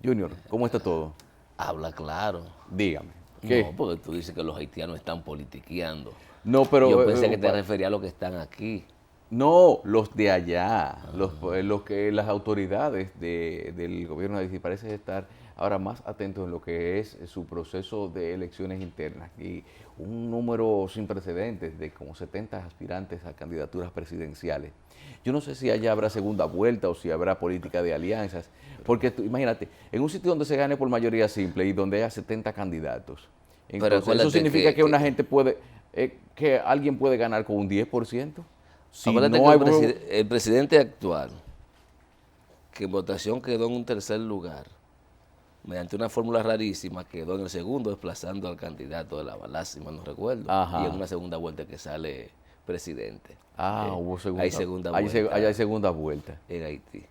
Junior, ¿cómo está todo? Habla claro. Dígame. No, ¿Qué? porque tú dices que los haitianos están politiqueando. No, Yo pero pensé que te refería a los que están aquí. no, los de allá, los que las autoridades del gobierno de Haití parecen estar ahora más atentos en lo que es su proceso de elecciones internas y un número sin precedentes de como 70 aspirantes a candidaturas presidenciales. Yo no sé si allá habrá segunda vuelta o si habrá política de alianzas, porque imagínate, en un sitio donde se gane por mayoría simple y donde haya 70 candidatos, Pero entonces eso acuérdate significa que, que una que, gente puede, que alguien puede ganar con un 10%. Si acuérdate que no hay prueba. el presidente actual, que en votación quedó en un tercer lugar, mediante una fórmula rarísima, quedó en el segundo desplazando al candidato de la bala, si mal no recuerdo, y en Ajá. una segunda vuelta que sale presidente. Ah, ¿Eh? hubo Hay segunda. segunda Allá hay vuelta segunda vuelta. en Haití.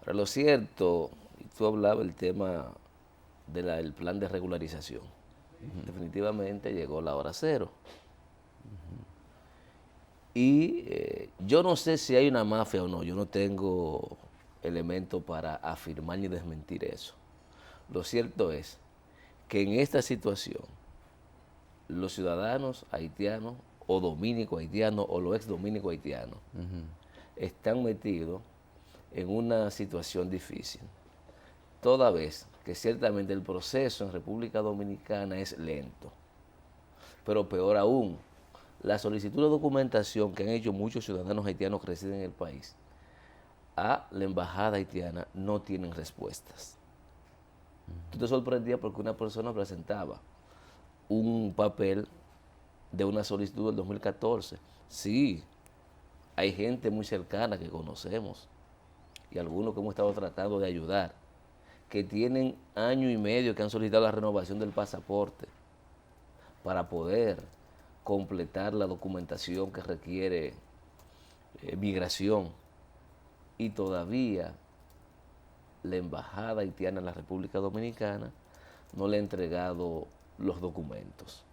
Ahora, lo cierto, y tú hablabas del tema del plan de regularización. Definitivamente llegó la hora cero. Y yo no sé si hay una mafia o no, yo no tengo elementos para afirmar ni desmentir eso. Lo cierto es que en esta situación, los ciudadanos haitianos o dominicos haitianos o los ex dominicos haitianos están metidos en una situación difícil, toda vez que ciertamente el proceso en República Dominicana es lento. Pero peor aún, la solicitud de documentación que han hecho muchos ciudadanos haitianos que residen en el país a la embajada haitiana no tienen respuestas. Tú te sorprendías porque una persona presentaba un papel de una solicitud del 2014. Sí, hay gente muy cercana que conocemos y algunos que hemos estado tratando de ayudar, que tienen año y medio que han solicitado la renovación del pasaporte para poder completar la documentación que requiere migración, y todavía la embajada haitiana en la República Dominicana no le ha entregado los documentos.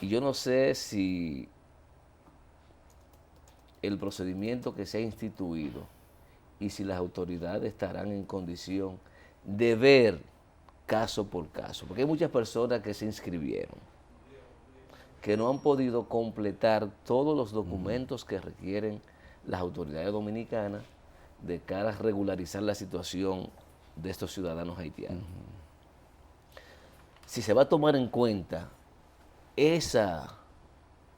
Y yo no sé si el procedimiento que se ha instituido y si las autoridades estarán en condición de ver caso por caso, porque hay muchas personas que se inscribieron, que no han podido completar todos los documentos que requieren las autoridades dominicanas de cara a regularizar la situación de estos ciudadanos haitianos. Si se va a tomar en cuenta esa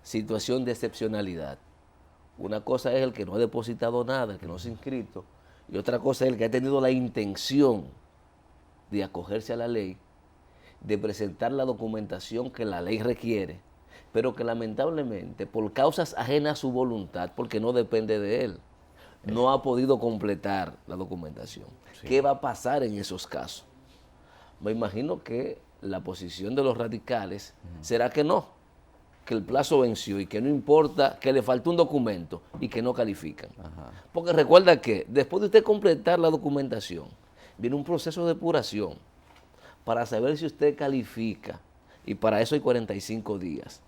situación de excepcionalidad, una cosa es el que no ha depositado nada, el que no se ha inscrito, y otra cosa es el que ha tenido la intención de acogerse a la ley, de presentar la documentación que la ley requiere, pero que lamentablemente por causas ajenas a su voluntad, porque no depende de él, no ha podido completar la documentación. Sí. ¿Qué va a pasar en esos casos? Me imagino que la posición de los radicales será que no, que el plazo venció y que no importa, que le falta un documento y que no califican. Porque recuerda que después de usted completar la documentación, viene un proceso de depuración para saber si usted califica, y para eso hay 45 días.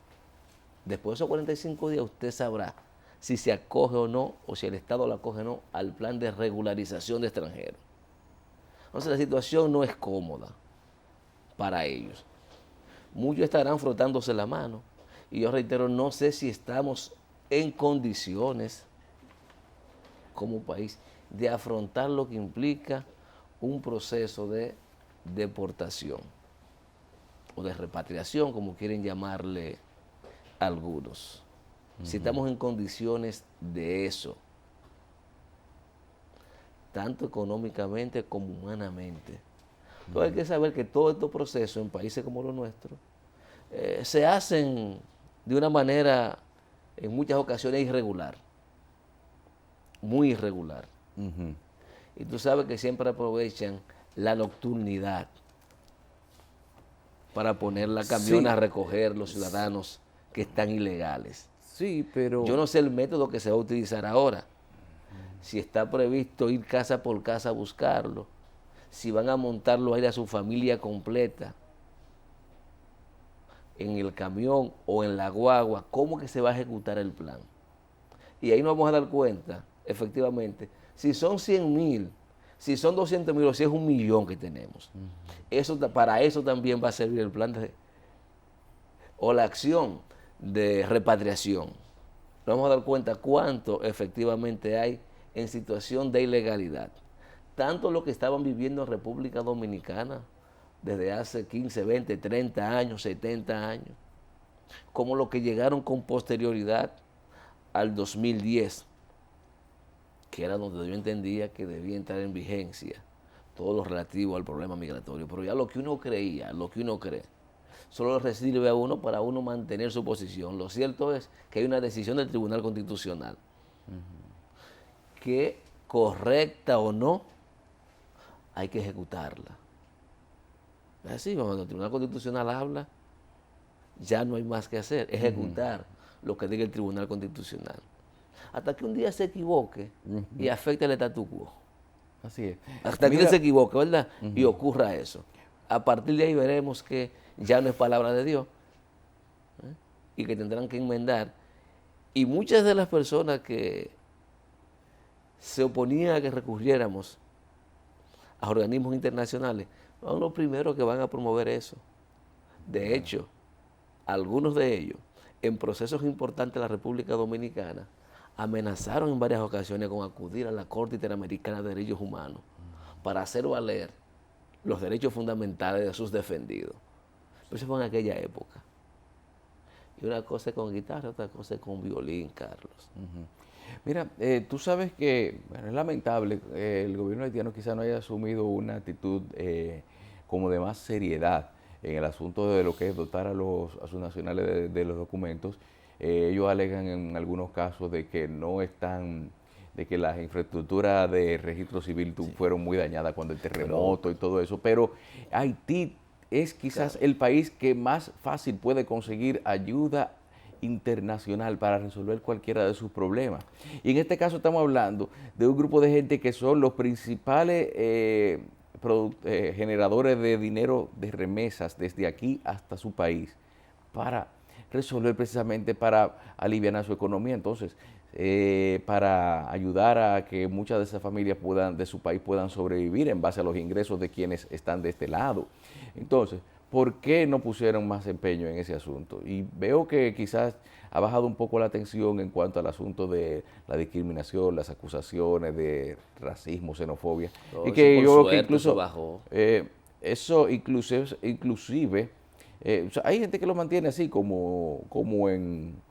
Después de esos 45 días usted sabrá si se acoge o no, o si el Estado lo acoge o no, al plan de regularización de extranjeros. Entonces la situación no es cómoda para ellos. Muchos estarán frotándose la mano, y yo reitero, no sé si estamos en condiciones como país de afrontar lo que implica un proceso de deportación o de repatriación, como quieren llamarle algunos. Si estamos en condiciones de eso, tanto económicamente como humanamente. Pero hay que saber que todos estos procesos en países como los nuestros se hacen de una manera en muchas ocasiones irregular, muy irregular. Y tú sabes que siempre aprovechan la nocturnidad para poner la camiona a Sí, recoger los ciudadanos que están ilegales. sí, Yo pero no sé el método que se va a utilizar ahora, si está previsto ir casa por casa a buscarlo, si van a montarlo a ir a su familia completa en el camión o en la guagua, cómo que se va a ejecutar el plan. Y ahí nos vamos a dar cuenta, efectivamente, si son 100,000, si son 200.000 o si es 1.000.000 que tenemos. Para eso también va a servir el plan o la acción de repatriación. Nos vamos a dar cuenta cuánto efectivamente hay en situación de ilegalidad. Tanto los que estaban viviendo en República Dominicana desde hace 15, 20, 30 años, 70 años, como los que llegaron con posterioridad al 2010, que era donde yo entendía que debía entrar en vigencia todo lo relativo al problema migratorio. Pero ya lo que uno creía, lo que uno cree, solo le sirve a uno para uno mantener su posición. Lo cierto es que hay una decisión del Tribunal Constitucional que, correcta o no, hay que ejecutarla. Es así, cuando el Tribunal Constitucional habla, ya no hay más que hacer, ejecutar lo que diga el Tribunal Constitucional. Hasta que un día se equivoque y afecte el statu quo. Así es. Hasta que él se equivoque, ¿verdad? Y ocurra eso. A partir de ahí veremos que ya no es palabra de Dios, ¿eh? Y que tendrán que enmendar. Y muchas de las personas que se oponían a que recurriéramos a organismos internacionales son los primeros que van a promover eso. De hecho, algunos de ellos, en procesos importantes de la República Dominicana, amenazaron en varias ocasiones con acudir a la Corte Interamericana de Derechos Humanos para hacer valer los derechos fundamentales de sus defendidos. Pero eso fue en aquella época. Y una cosa es con guitarra, otra cosa es con violín, Carlos. Mira, tú sabes que bueno, es lamentable, el gobierno haitiano quizá no haya asumido una actitud como de más seriedad en el asunto de lo que es dotar a sus nacionales de los documentos. Ellos alegan en algunos casos de que no están, de que las infraestructuras de registro civil fueron muy dañadas cuando el terremoto y todo eso, pero Haití es quizás el país que más fácil puede conseguir ayuda internacional para resolver cualquiera de sus problemas. Y en este caso estamos hablando de un grupo de gente que son los principales generadores de dinero de remesas desde aquí hasta su país para resolver precisamente para aliviar su economía. Entonces, para ayudar a que muchas de esas familias de su país puedan sobrevivir en base a los ingresos de quienes están de este lado. Entonces, ¿por qué no pusieron más empeño en ese asunto? Y veo que quizás ha bajado un poco la tensión en cuanto al asunto de la discriminación, las acusaciones de racismo, xenofobia. No, y que yo creo que incluso incluso bajó. eso inclusive o sea, hay gente que lo mantiene así como en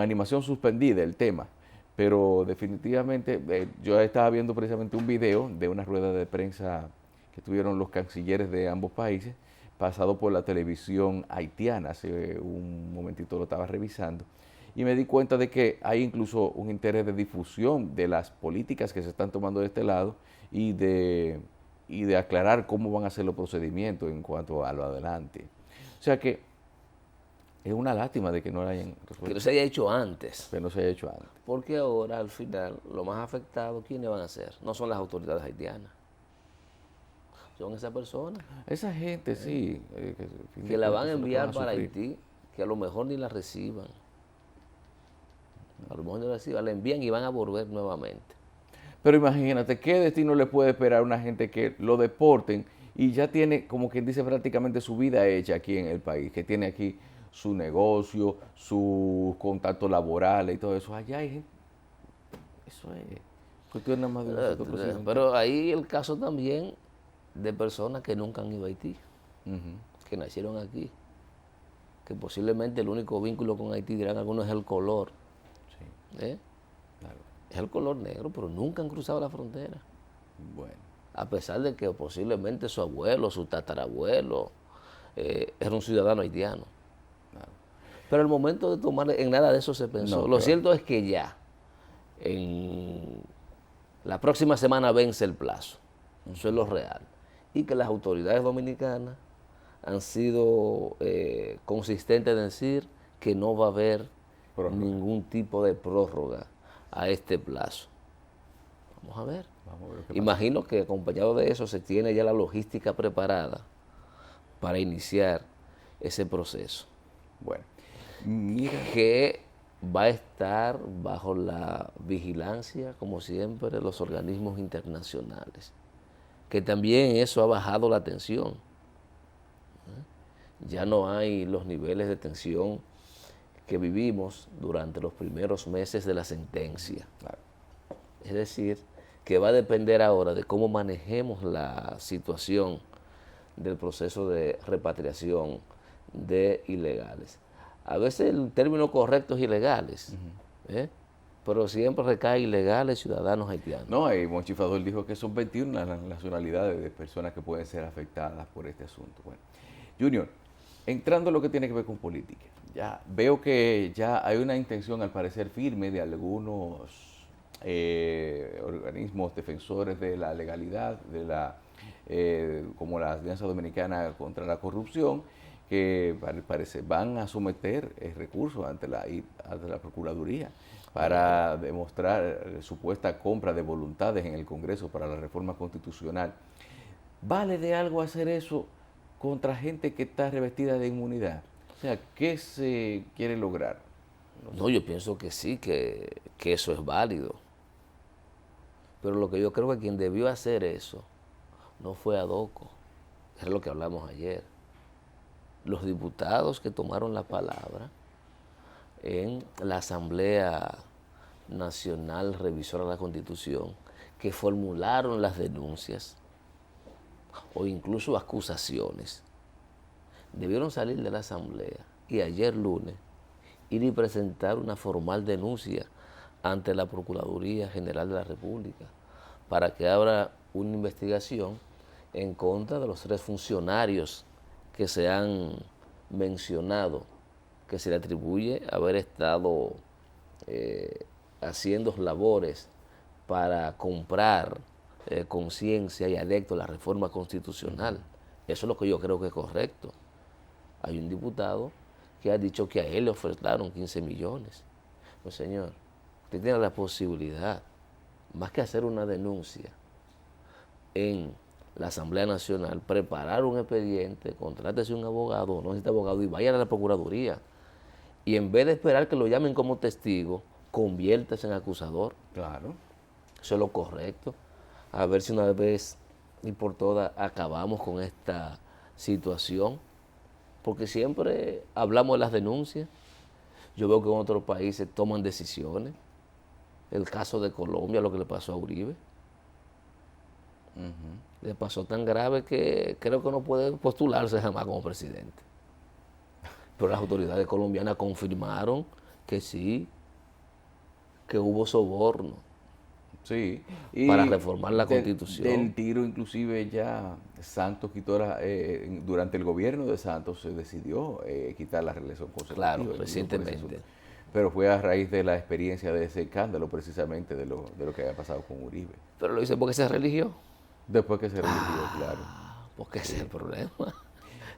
animación suspendida el tema, pero definitivamente yo estaba viendo precisamente un video de una rueda de prensa que tuvieron los cancilleres de ambos países, pasado por la televisión haitiana, hace un momentito lo estaba revisando, y me di cuenta de que hay incluso un interés de difusión de las políticas que se están tomando de este lado y de aclarar cómo van a ser los procedimientos en cuanto a lo adelante. O sea que es una lástima de que no lo hayan resuelto. Que no se haya hecho antes. Que no se haya hecho antes. Porque ahora, al final, los más afectados, ¿quiénes van a ser? No son las autoridades haitianas. Son esas personas. Esa gente, sí. Que la van a enviar para Haití, que a lo mejor ni la reciban. A lo mejor ni la reciban, la envían y van a volver nuevamente. Pero imagínate, ¿qué destino le puede esperar a una gente que lo deporten y ya tiene, como quien dice, prácticamente su vida hecha aquí en el país, que tiene aquí su negocio, sus contactos laborales y todo eso? Allá hay gente. Eso es cuestión nada más de nosotros. Pero ahí el caso también de personas que nunca han ido a Haití, que nacieron aquí, que posiblemente el único vínculo con Haití, dirán algunos, es el color. Sí. Claro. Es el color negro, pero nunca han cruzado la frontera. Bueno. A pesar de que posiblemente su abuelo, su tatarabuelo, era un ciudadano haitiano. Claro. Pero el momento de tomar, en nada de eso se pensó. Lo cierto es que ya, en la próxima semana vence el plazo. Eso es lo real. Y que las autoridades dominicanas han sido consistentes en decir que no va a haber ningún tipo de prórroga a este plazo. Vamos a ver. Imagino que acompañado de eso se tiene ya la logística preparada para iniciar ese proceso. Bueno, que va a estar bajo la vigilancia, como siempre, de los organismos internacionales. que también eso ha bajado la tensión. Ya no hay los niveles de tensión que vivimos durante los primeros meses de la sentencia. Claro. Es decir, que va a depender ahora de cómo manejemos la situación del proceso de repatriación de ilegales. A veces el término correcto es ilegales, pero siempre recae ilegales ciudadanos haitianos. No, y Monchi Fadol dijo que son 21 las nacionalidades de personas que pueden ser afectadas por este asunto. Bueno, Junior, entrando en lo que tiene que ver con política, ya veo que ya hay una intención al parecer firme de algunos organismos defensores de la legalidad, como la Alianza Dominicana contra la Corrupción, que parece van a someter recursos ante la Procuraduría para demostrar supuesta compra de voluntades en el Congreso para la reforma constitucional. ¿Vale de algo hacer eso contra gente que está revestida de inmunidad? O sea, ¿qué se quiere lograr? No, yo pienso que sí, que eso es válido. Pero lo que yo creo que quien debió hacer eso no fue Adoco, es lo que hablamos ayer. Los diputados que tomaron la palabra en la Asamblea Nacional Revisora de la Constitución, que formularon las denuncias o incluso acusaciones, debieron salir de la Asamblea y ayer lunes ir y presentar una formal denuncia ante la Procuraduría General de la República para que abra una investigación en contra de los 3 funcionarios que se han mencionado, que se le atribuye haber estado haciendo labores para comprar conciencia y adepto a la reforma constitucional. Eso es lo que yo creo que es correcto. Hay un diputado que ha dicho que a él le ofertaron 15 millones. Pues señor, usted tiene la posibilidad, más que hacer una denuncia en la Asamblea Nacional, preparar un expediente, contrátese un abogado, no necesita abogado, y vaya a la Procuraduría. Y en vez de esperar que lo llamen como testigo, conviértase en acusador. Claro. Eso es lo correcto. A ver si una vez y por todas acabamos con esta situación. Porque siempre hablamos de las denuncias. Yo veo que en otros países toman decisiones. El caso de Colombia, lo que le pasó a Uribe. Le pasó tan grave que creo que no puede postularse jamás como presidente. Pero las autoridades colombianas confirmaron que sí, que hubo soborno. Sí. Para reformar la Constitución. Del tiro, inclusive, ya Santos quitó durante el gobierno de Santos se decidió quitar la reelección consecutiva. Claro, recientemente. Pero fue a raíz de la experiencia de ese escándalo, precisamente, de lo que había pasado con Uribe. Pero lo hice porque se religió. Después que se religió, claro. Porque ese es el problema.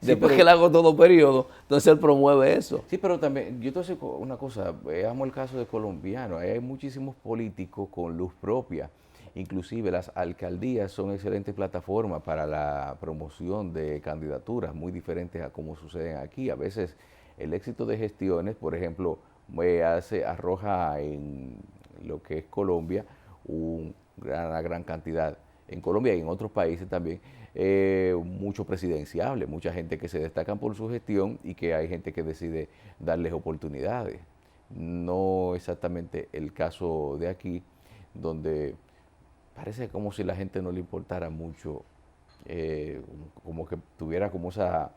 Sí, Después que él hago todo periodo, entonces él promueve eso. Sí, pero también, yo te voy a decir una cosa, veamos el caso de colombiano, hay muchísimos políticos con luz propia, inclusive las alcaldías son excelentes plataformas para la promoción de candidaturas, muy diferentes a como suceden aquí. A veces el éxito de gestiones, por ejemplo, arroja en lo que es Colombia una gran cantidad, en Colombia y en otros países también, mucho presidenciable, mucha gente que se destacan por su gestión y que hay gente que decide darles oportunidades. No exactamente el caso de aquí, donde parece como si la gente no le importara mucho, como que tuviera como esa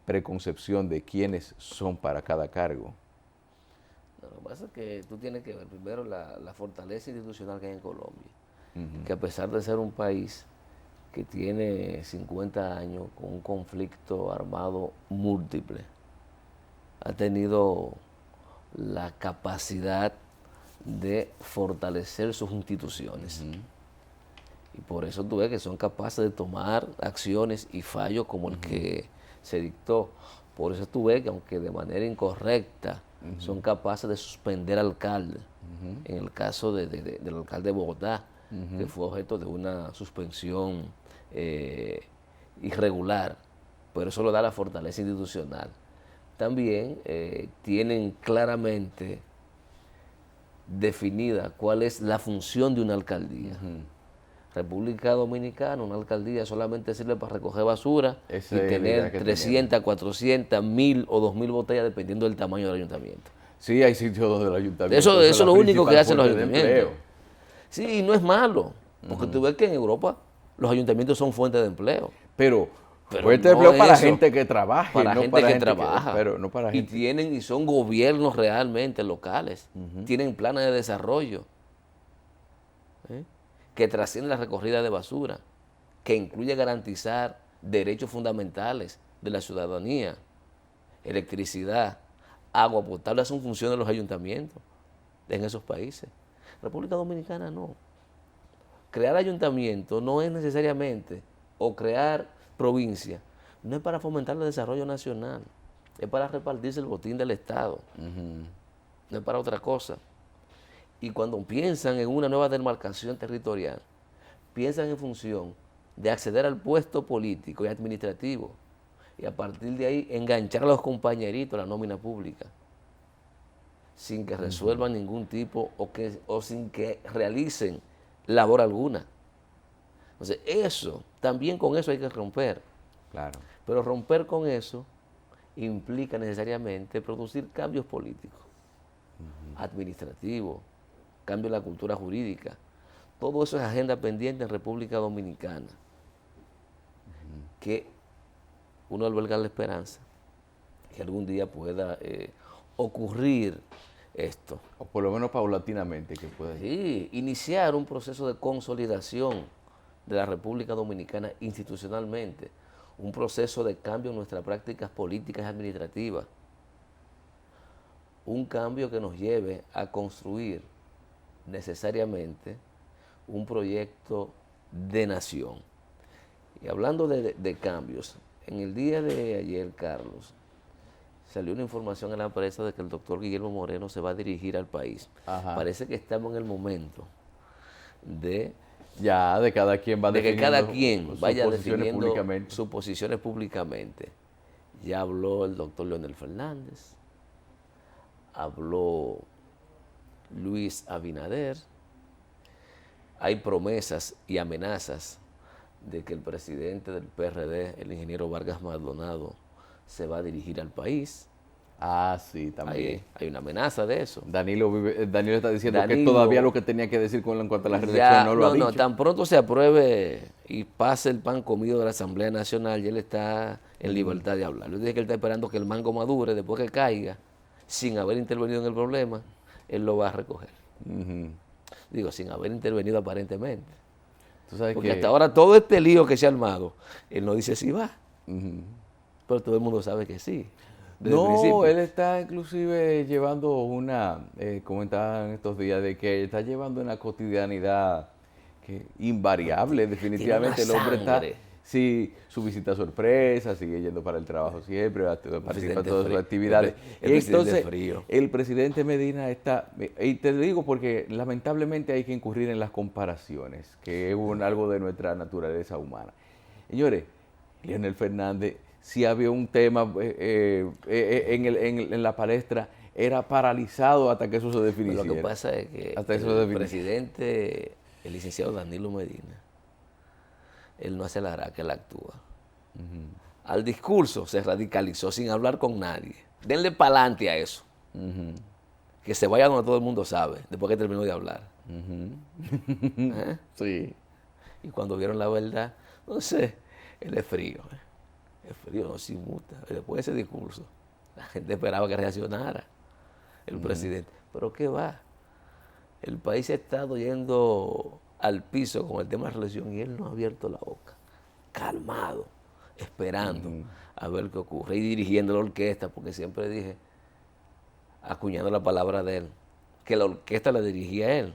preconcepción de quiénes son para cada cargo. Lo que pasa es que tú tienes que ver primero la fortaleza institucional que hay en Colombia, que a pesar de ser un país que tiene 50 años con un conflicto armado múltiple, ha tenido la capacidad de fortalecer sus instituciones. Y por eso tú ves que son capaces de tomar acciones y fallos como el que se dictó. Por eso tú ves que aunque de manera incorrecta son capaces de suspender al alcalde. En el caso del alcalde de Bogotá, que fue objeto de una suspensión irregular, pero eso lo da la fortaleza institucional. También tienen claramente definida cuál es la función de una alcaldía. República Dominicana, una alcaldía solamente sirve para recoger basura Esa y es la idea tener que 300, 400, 1000 o 2000 botellas dependiendo del tamaño del ayuntamiento. Sí, hay sitios donde el ayuntamiento Eso es es la lo único que principal hacen los fuente de ayuntamientos. empleo. Sí, y no es malo, porque tú ves que en Europa los ayuntamientos son fuentes de empleo. Pero Pero fuente de no empleo para eso, gente que trabaje, para no gente para que gente trabaja. pero no para Y gente. tienen, y son gobiernos realmente locales. Tienen planes de desarrollo, ¿eh? Que trascienden la recorrida de basura, que incluye garantizar derechos fundamentales de la ciudadanía, electricidad, agua potable, son funciones de los ayuntamientos en esos países. República Dominicana no. Crear ayuntamientos no es necesariamente, o crear provincia, no es para fomentar el desarrollo nacional, es para repartirse el botín del Estado, no es para otra cosa. Y cuando piensan en una nueva demarcación territorial, piensan en función de acceder al puesto político y administrativo, y a partir de ahí enganchar a los compañeritos a la nómina pública, sin que resuelvan ningún tipo o sin que realicen labor alguna. Entonces, eso, también con eso hay que romper. Claro. Pero romper con eso implica necesariamente producir cambios políticos, administrativos, cambio en la cultura jurídica. Todo eso es agenda pendiente en República Dominicana, que uno alberga la esperanza que algún día pueda ocurrir esto. O por lo menos paulatinamente que puede. Sí, iniciar un proceso de consolidación de la República Dominicana institucionalmente, un proceso de cambio en nuestras prácticas políticas y administrativas, un cambio que nos lleve a construir necesariamente un proyecto de nación. Y hablando de cambios, en el día de ayer, Carlos, salió una información en la prensa de que el doctor Guillermo Moreno se va a dirigir al país. Ajá. Parece que estamos en el momento de Ya, de cada quien va que definiendo cada quien sus vaya posiciones definiendo públicamente. sus posiciones públicamente. Ya habló el doctor Leonel Fernández, habló Luis Abinader, hay promesas y amenazas de que el presidente del PRD, el ingeniero Vargas Maldonado, se va a dirigir al país. Ah, sí, también. Hay una amenaza de eso. Danilo está diciendo que Danilo, todavía lo que tenía que decir en cuanto a la reelección ya, no lo ha dicho. tan pronto se apruebe y pase el pan comido de la Asamblea Nacional, ya él está en libertad de hablar. Yo dije que él está esperando que el mango madure, después que caiga, sin haber intervenido en el problema, él lo va a recoger. Digo, sin haber intervenido aparentemente. Tú sabes Porque que hasta ahora todo este lío que se ha armado, él no dice si va. Pero todo el mundo sabe que sí. Desde el no, principio. él está inclusive llevando comentaba en estos días, de que está llevando una cotidianidad que invariable, definitivamente. El Tiene una hombre está, sangre. sí, su visita sorpresa, sigue yendo para el trabajo siempre, participa en todas sus frío. actividades. El Y presidente entonces, frío. el presidente Medina está, y te digo porque lamentablemente hay que incurrir en las comparaciones, que es algo de nuestra naturaleza humana. Señores, Leonel Fernández, si había un tema en la palestra, era paralizado hasta que eso se definiera. Lo que pasa es que Hasta eso se el definiera. presidente, el licenciado Danilo Medina, él no hace la que él actúa. Al discurso se radicalizó sin hablar con nadie. Denle para adelante a eso. Que se vaya donde todo el mundo sabe, después que terminó de hablar. ¿Eh? Sí. Y cuando vieron la verdad, no sé, él es frío. Es frío, no se inmuta. Después de ese discurso, la gente esperaba que reaccionara el presidente. Pero ¿qué va? El país ha estado yendo al piso con el tema de la reelección y él no ha abierto la boca. Calmado, esperando a ver qué ocurre. Y dirigiendo la orquesta, porque siempre dije, acuñando la palabra de él, que la orquesta la dirigía él.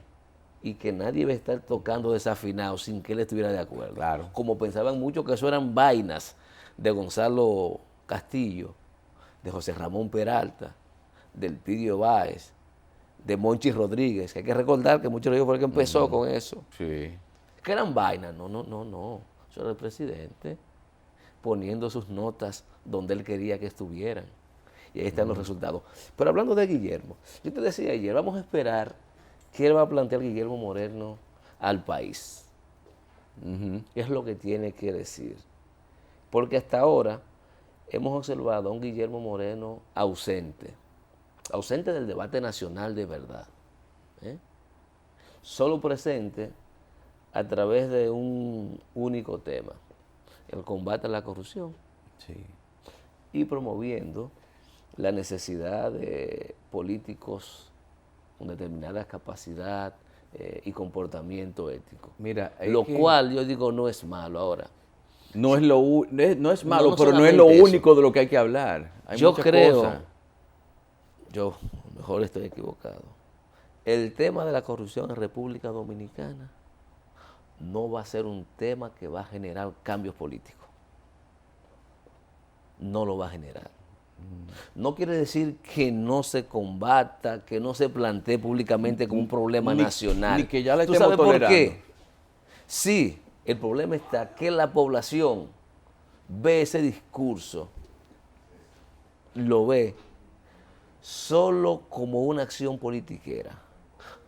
Y que nadie iba a estar tocando desafinado sin que él estuviera de acuerdo. Claro. Como pensaban muchos que eso eran vainas de Gonzalo Castillo, de José Ramón Peralta, del Pidio Báez, de Monchi Rodríguez, que hay que recordar que Monchi Rodríguez fue el que empezó con eso. Sí. Que eran vainas. No. Eso era el presidente poniendo sus notas donde él quería que estuvieran. Y ahí están los resultados. Pero hablando de Guillermo, yo te decía ayer, vamos a esperar qué va a plantear Guillermo Moreno al país. Ujú. Es lo que tiene que decir. Porque hasta ahora hemos observado a un Guillermo Moreno ausente, ausente del debate nacional de verdad, ¿eh? Solo presente a través de un único tema, el combate a la corrupción, Sí. y promoviendo la necesidad de políticos con determinada capacidad y comportamiento ético. Mira, es Lo que cual yo digo no es malo ahora. no es No, malo, no pero no es lo solamente eso. único de lo que hay que hablar. Hay Yo muchas creo, cosas. yo a lo mejor estoy equivocado, el tema de la corrupción en República Dominicana no va a ser un tema que va a generar cambios políticos. No lo va a generar. No quiere decir que no se combata, que no se plantee públicamente como un problema Ni nacional. que ya la ¿Tú estemos sabes por tolerando. qué? Sí, el problema está que la población ve ese discurso, lo ve solo como una acción politiquera.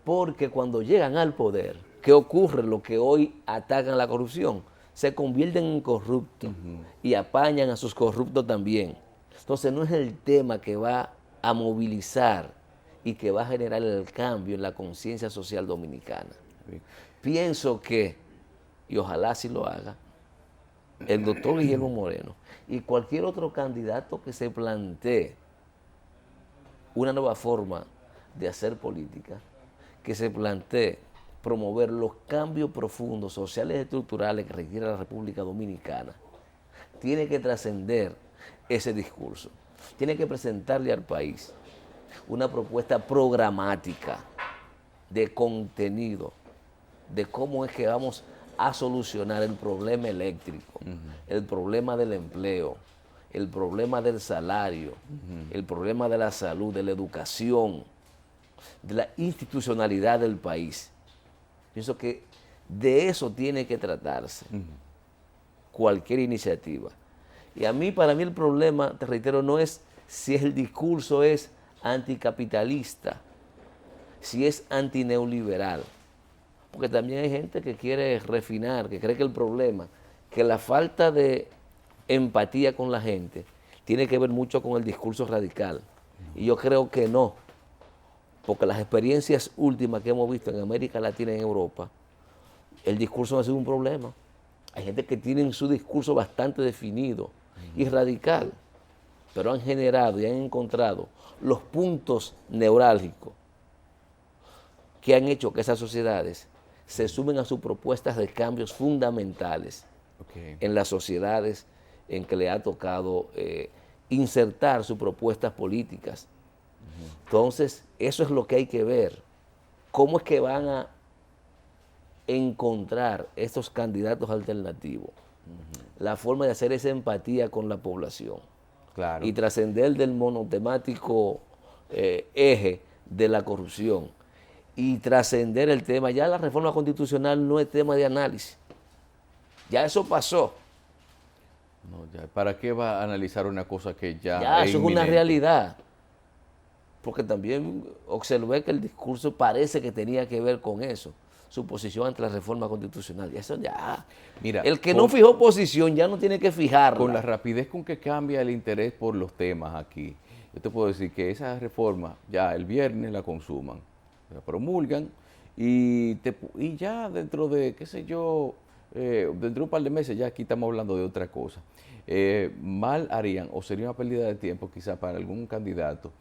Porque cuando llegan al poder, ¿qué ocurre? Lo que hoy atacan la corrupción, se convierten en corruptos y apañan a sus corruptos también. Entonces no es el tema que va a movilizar y que va a generar el cambio en la conciencia social dominicana. Pienso que, y ojalá así lo haga, el doctor Guillermo Moreno y cualquier otro candidato que se plantee una nueva forma de hacer política, que se plantee promover los cambios profundos, sociales y estructurales que requiere la República Dominicana, tiene que trascender ese discurso. Tiene que presentarle al país una propuesta programática de contenido, de cómo es que vamos a solucionar el problema eléctrico, el problema del empleo, el problema del salario, el problema de la salud, de la educación, de la institucionalidad del país. Pienso que de eso tiene que tratarse cualquier iniciativa. Y para mí el problema, te reitero, no es si el discurso es anticapitalista, si es antineoliberal. Porque también hay gente que quiere refinar, que cree que el problema, que la falta de empatía con la gente tiene que ver mucho con el discurso radical. Y yo creo que no, porque las experiencias últimas que hemos visto en América Latina y en Europa, el discurso no ha sido un problema. Hay gente que tiene su discurso bastante definido y radical, pero han generado y han encontrado los puntos neurálgicos que han hecho que esas sociedades se sumen a sus propuestas de cambios fundamentales en las sociedades en que le ha tocado insertar sus propuestas políticas. Entonces, eso es lo que hay que ver. ¿Cómo es que van a encontrar estos candidatos alternativos? La forma de hacer esa empatía con la población. Claro. Y trascender del monotemático eje de la corrupción y trascender el tema. Ya la reforma constitucional no es tema de análisis. Ya eso pasó. No, ya, ¿para qué va a analizar una cosa que ya Ya es eso es una inminente? realidad. Porque también observé que el discurso parece que tenía que ver con eso, su posición ante la reforma constitucional. Y eso ya. Mira, El que no fijó posición ya no tiene que fijarla. con la rapidez con que cambia el interés por los temas aquí, yo te puedo decir que esa reforma ya el viernes la consuman, la promulgan y ya dentro de, qué sé yo, dentro de un par de meses ya aquí estamos hablando de otra cosa. Mal harían o sería una pérdida de tiempo quizá para algún candidato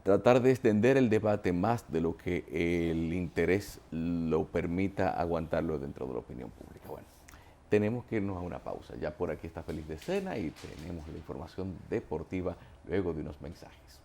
tratar de extender el debate más de lo que el interés lo permita aguantarlo dentro de la opinión pública. Bueno, tenemos que irnos a una pausa. Ya por aquí está Feliz de Cena y tenemos la información deportiva luego de unos mensajes.